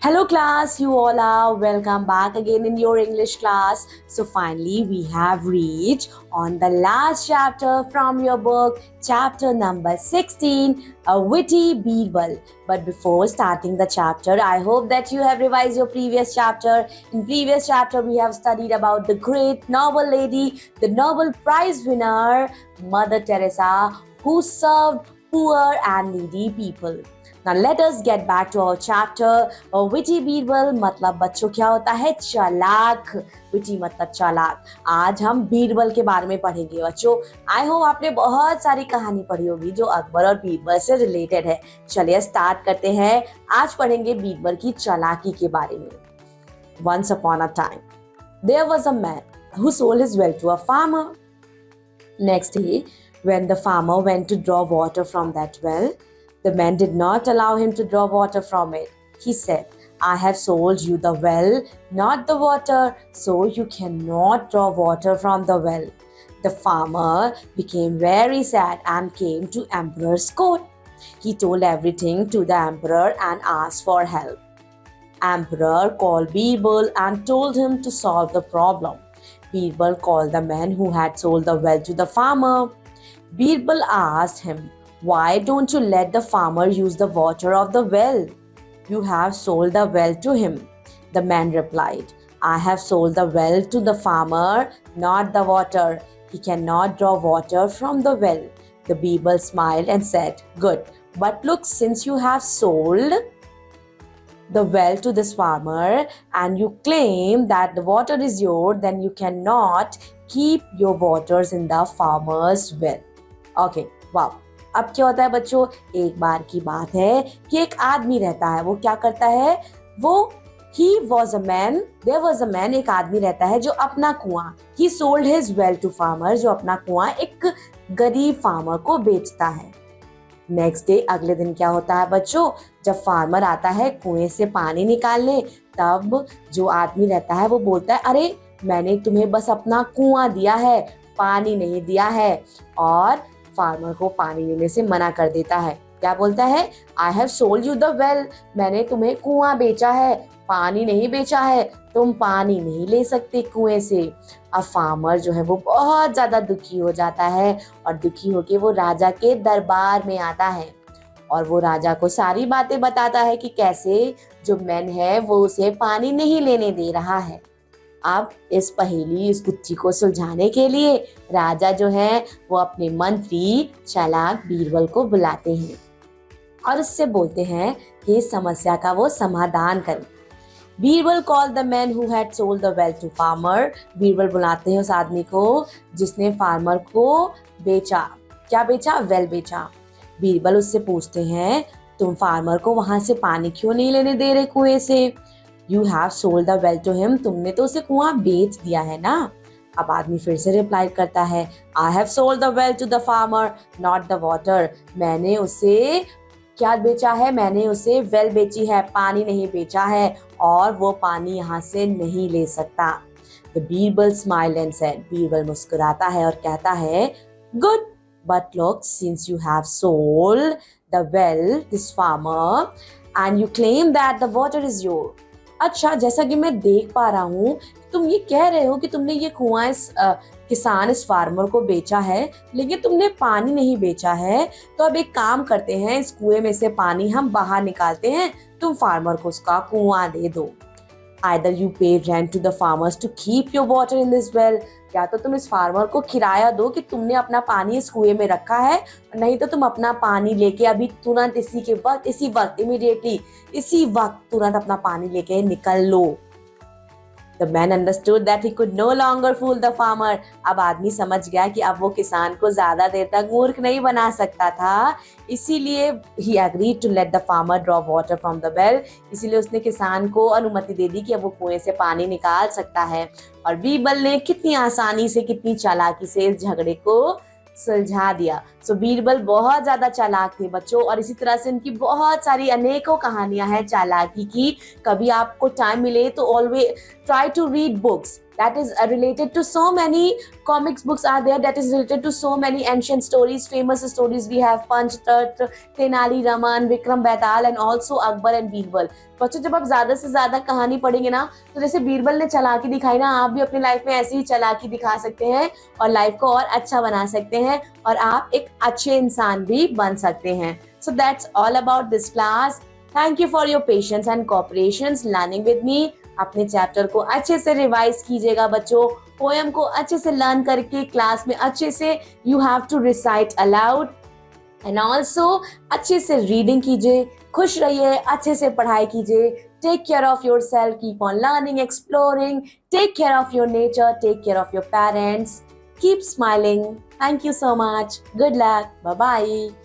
Hello class, you all are welcome back again in your English class. So finally we have reached on the last chapter from your book, chapter number 16, A Witty Birbal. But before starting the chapter, I hope that you have revised your previous chapter. In previous chapter we have studied about the great Nobel lady, the Nobel Prize winner, Mother Teresa, who served poor and needy people. Now let us get back to our chapter. Witty Birbal मतलब बच्चों क्या होता है? चालाक. Witty मतलब चालाक. आज हम बीरबल के बारे में पढ़ेंगे बच्चों. आई होप आपने बहुत सारी कहानी पढ़ी होगी जो अकबर और बीरबल से रिलेटेड है. चलिए स्टार्ट करते हैं. आज पढ़ेंगे बीरबल की चालाकी के बारे में. Once upon a time, there was a man who sold his well to a farmer. Next day, when the farmer went to draw water from that well, the man did not allow him to draw water from it. He said, I have sold you the well, not the water, so you cannot draw water from the well. The farmer became very sad and came to Emperor's court. He told everything to the emperor and asked for help. Emperor called Birbal and told him to solve the problem. Birbal called the man who had sold the well to the farmer. Birbal asked him, why don't you let the farmer use the water of the well? You have sold the well to him. The man replied, I have sold the well to the farmer, not the water. He cannot draw water from the well. The Birbal smiled and said, good, but look, since you have sold the well to this farmer and you claim that the water is yours, then you cannot keep your waters in the farmer's well. Okay, wow. अब क्या होता है बच्चों, एक बार की बात है कि एक आदमी रहता है. वो क्या करता है, वो there was a man, एक आदमी रहता है जो अपना कुआं, he sold his well to farmer, जो अपना कुआं एक गरीब फार्मर को बेचता है. नेक्स्ट डे, अगले दिन क्या होता है बच्चों, जब फार्मर आता है कुएं से पानी निकालने, तब जो आदमी रहता है वो बोलता है, अरे मैंने तुम्हें बस अपना कुआं दिया है, पानी नहीं दिया है. और फार्मर को पानी लेने से मना कर देता है. क्या बोलता है, I have sold you the well, मैंने तुम्हें कुआं बेचा है, पानी नहीं बेचा है, तुम पानी नहीं ले सकते कुएं से. अब फार्मर जो है वो बहुत ज्यादा दुखी हो जाता है और दुखी होके वो राजा के दरबार में आता है और वो राजा को सारी बातें बताता है कि कैसे जो मैन है वो उसे पानी नहीं लेने दे रहा है. अब इस गुत्थी को सुलझाने के लिए राजा जो है वो अपने मंत्री चालाक बीरबल को बुलाते हैं और उससे बोलते हैं कि इस समस्या का वो समाधान करें. Birbal call the man who had sold the well to farmer. Birbal बुलाते हैं उस आदमी को जिसने फार्मर को बेचा. क्या बेचा? वेल बेचा. बीरबल उससे पूछते हैं, तुम फार्मर को वहां से पानी क्यों नहीं लेने दे रहे कुएं से? You have sold the well to him. तुमने तो उसे कुआं बेच दिया है ना. अब आदमी फिर से रिप्लाई करता है, I have sold the well to the farmer, not the water. मैंने उसे क्या बेचा है? मैंने उसे वेल बेची है, पानी नहीं बेचा है और वो पानी यहाँ से नहीं ले सकता. The Birbal smiled and said, Birbal मुस्कुराता है और कहता है, good, but look, since you have sold the well this farmer and you claim that the water is yours. अच्छा, जैसा कि मैं देख पा रहा हूँ, तुम ये कह रहे हो कि तुमने ये कुआं इस फार्मर को बेचा है, लेकिन तुमने पानी नहीं बेचा है. तो अब एक काम करते हैं, इस कुएं में से पानी हम बाहर निकालते हैं, तुम फार्मर को उसका कुआं दे दो. Either you pay rent to the farmers to keep your water in this well. या तो तुम इस फार्मर को किराया दो कि तुमने अपना पानी इस कुएं में रखा है, नहीं तो तुम अपना पानी लेके अभी तुरंत इसी वक्त तुरंत अपना पानी लेके निकल लो. The man understood that he could no longer fool the farmer. अब आदमी समझ गया कि अब वो किसान को ज्यादा देर तक मूर्ख नहीं बना सकता था. इसीलिए he agreed to let the farmer draw water from the well. इसीलिए उसने किसान को अनुमति दे दी कि अब वो कुएं से पानी निकाल सकता है. और बीरबल ने कितनी आसानी से, कितनी चालाकी से इस झगड़े को सुलझा दिया. सो बीरबल बहुत ज्यादा चालाक थे बच्चों और इसी तरह से उनकी बहुत सारी अनेकों कहानियां हैं चालाकी की. कभी आपको टाइम मिले तो always try to read books. that is related to so many comics books are there, that is related to so many ancient stories, famous stories. We have Panchtat, Tenali Raman, Vikram Betal and also Akbar and Birbal. बच्चों जब आप ज्यादा से ज्यादा कहानी पढ़ेंगे ना, तो जैसे बीरबल ने चालाकी दिखाई ना, आप भी अपनी लाइफ में ऐसी ही चालाकी दिखा सकते हैं और लाइफ को और अच्छा बना सकते हैं और आप एक अच्छे इंसान भी बन सकते हैं. So that's all about this class. Thank you for your patience and cooperation learning with me. अपने चैप्टर को अच्छे से रिवाइज कीजिएगा बच्चों, पोएम को अच्छे से लर्न करके क्लास में अच्छे से you have to recite aloud and also अच्छे से रीडिंग कीजिए. खुश रहिए, अच्छे से पढ़ाई कीजिए. Take care of yourself, keep on learning, exploring, take care of your nature, take care of your parents, keep smiling. Thank you so much. Good luck. Bye bye.